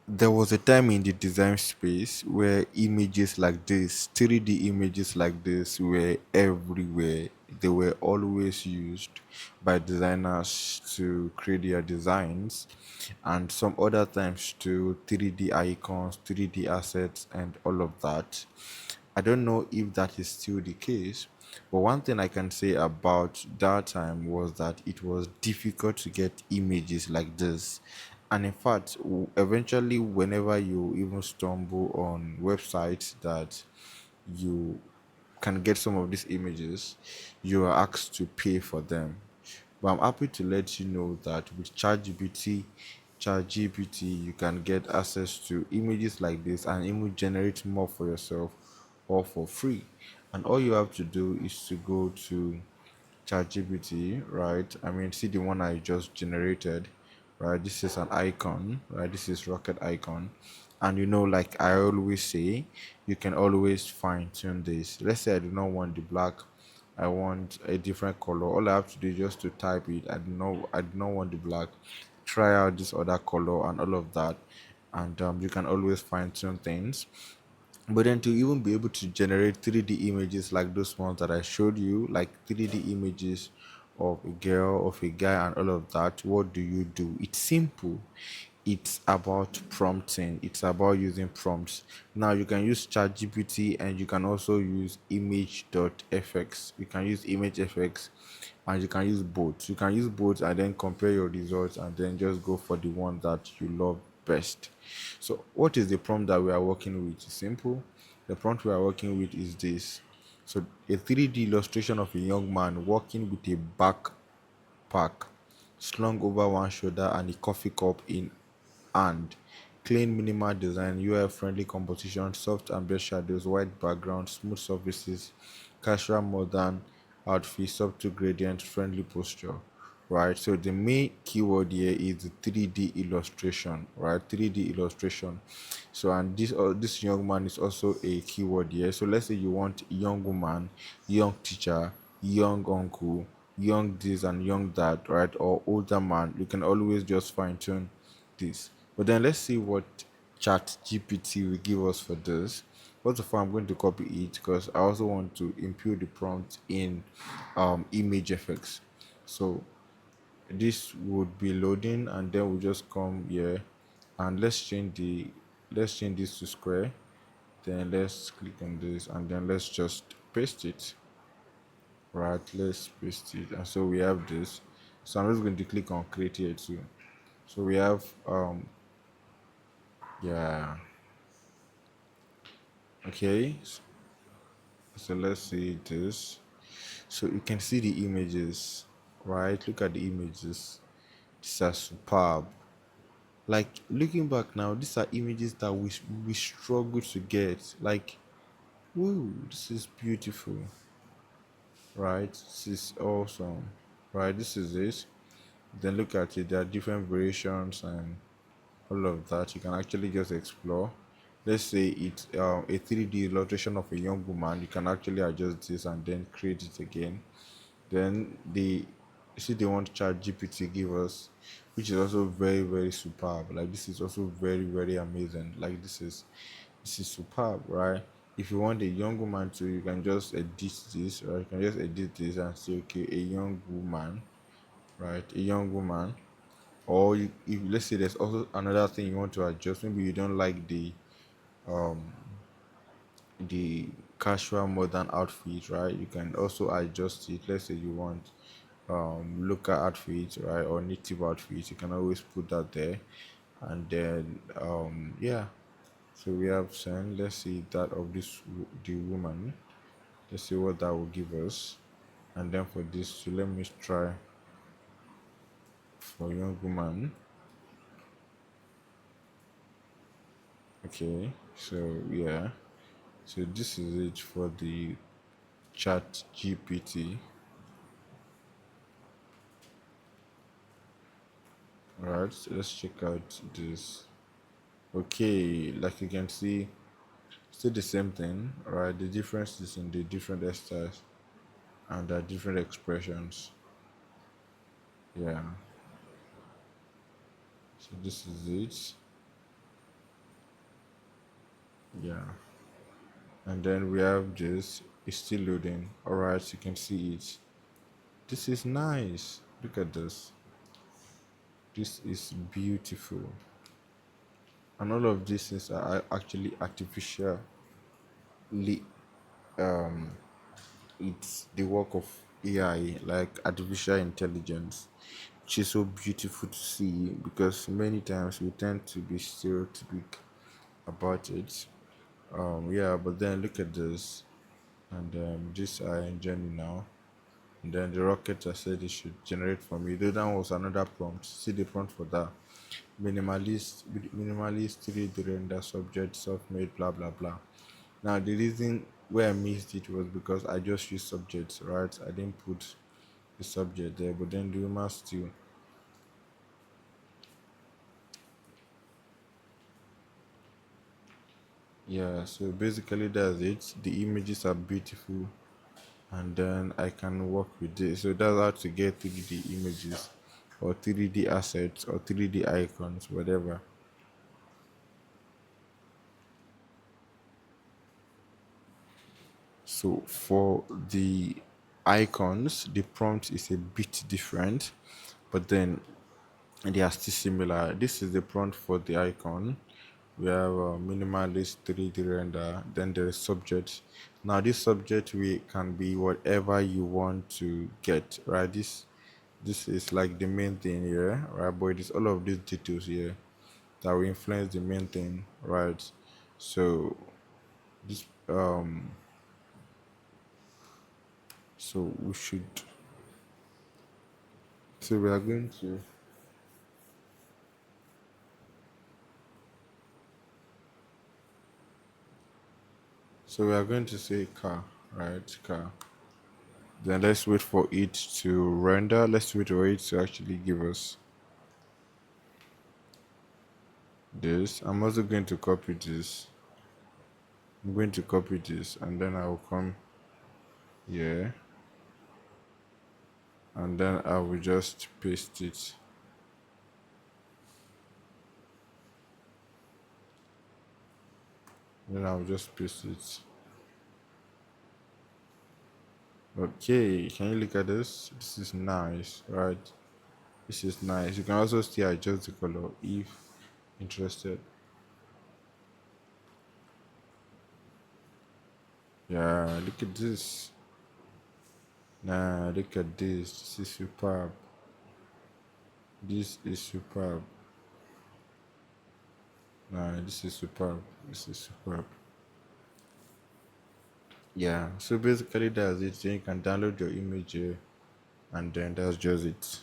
There was a time in the design space where images like this, 3D images like this, were everywhere. They were always used by designers to create their designs, and some other times to 3D icons, 3D assets, and all of that. I don't know if that is still the case, but one thing I can say about that time was that it was difficult to get images like this. And in fact, eventually, whenever you even stumble on websites that you can get some of these images, you are asked to pay for them. But I'm happy to let you know that with ChatGPT, you can get access to images like this and even generate more for yourself or for free. And all you have to do is to go to ChatGPT, right? I mean, see the one I just generated, right? This is an icon, right? This is rocket icon. And like I always say, you can always fine tune this. Let's say I do not want the black, I want a different color. All I have to do is just to type it. I do not want the black. Try out this other color and all of that. And you can always fine tune things. But then to even be able to generate 3D images like those ones that I showed you, like 3D images of a girl, of a guy, and all of that, what do you do? It's simple. It's about prompting, it's about using prompts. Now you can use ChatGPT and you can also use image.fx. You can use image.fx and you can use both. You can use both and then compare your results and then just go for the one that you love best. So, what is the prompt that we are working with? It's simple. The prompt we are working with is this. So, a 3D illustration of a young man walking with a backpack slung over one shoulder and a coffee cup in hand. Clean minimal design, UI friendly composition, soft ambient shadows, white background, smooth surfaces, casual modern outfit, subtle gradient, friendly posture. Right, so the main keyword here is the 3D illustration, right? 3D illustration. So, and this young man is also a keyword here. So, let's say you want young woman, young teacher, young uncle, young this and young that, right? Or older man. You can always just fine tune this. But then let's see what Chat GPT will give us for this. First of all, I'm going to copy it because I also want to input the prompt in image effects. So this would be loading and then we'll just come here and let's change this to square. Then let's click on this and then let's just paste it. Right, let's paste it. And so we have this. So I'm just going to click on create here too. So we have yeah. Okay, so let's see this. So you can see the images, right? Look at the images. These are superb. Like looking back now, these are images that we struggle to get. Like, woo, this is beautiful, right? This is awesome, right? This is it. Then look at it. There are different variations and all of that. You can actually just explore. Let's say it's a 3D illustration of a young woman. You can actually adjust this and then create it again. Then the see the one chat GPT give us, which is also very very superb. Like this is also very very amazing. Like this is superb, right? If you want a young woman to, you can just edit this, right? You can just edit this and say, okay, a young woman, right? A young woman. Or if let's say there's also another thing you want to adjust, maybe you don't like the casual modern outfit, right? You can also adjust it. Let's say you want local outfit, right, or native outfit. You can always put that there, and then yeah. So we have send. Let's see that of the woman. Let's see what that will give us, and then for this, so let me try for young woman. Okay, so yeah, so this is it for the chat GPT. Alright, so let's check out this. Okay, like you can see, still the same thing, right? The difference is in the different hairstyles and the different expressions. Yeah, so this is it. Yeah, and then we have this. It's still loading. All right, you can see it. This is nice. Look at this. This is beautiful. And all of these things are actually artificially, um, it's the work of AI, like artificial intelligence, which is so beautiful to see because many times we tend to be stereotypic about it. Yeah, but then look at this, and this I enjoying now. And then the rocket I said it should generate for me. Though that was another prompt. See the prompt for that. Minimalist 3D render subject self-made blah blah blah. Now the reason where I missed it was because I just used subjects, right? I didn't put the subject there, but then the humor still. Yeah, so basically that's it. The images are beautiful and then I can work with it. So that's how to get 3D images or 3D assets or 3D icons, whatever. So for the icons, the prompt is a bit different, but then they are still similar. This is the prompt for the icon. We have a minimalist 3D render, then there is subject. Now this subject we can be whatever you want to get, right? This is like the main thing here, right? But it is all of these details here that will influence the main thing, right? So this so we should so we are going to so we are going to say car, right? Car. Then let's wait for it to render. Let's wait for it to actually give us this. I'm also going to copy this. I'm going to copy this and then I will come here and then I will just paste it. Then I will just paste it. Okay, can you look at this? This is nice, right? This is nice. You can also still adjust the color if interested. Yeah, look at this. Nah, look at this. This is superb. This is superb. Nah, this is superb. This is superb. Yeah, so basically that's it. Then you can download your image here and then that's just it.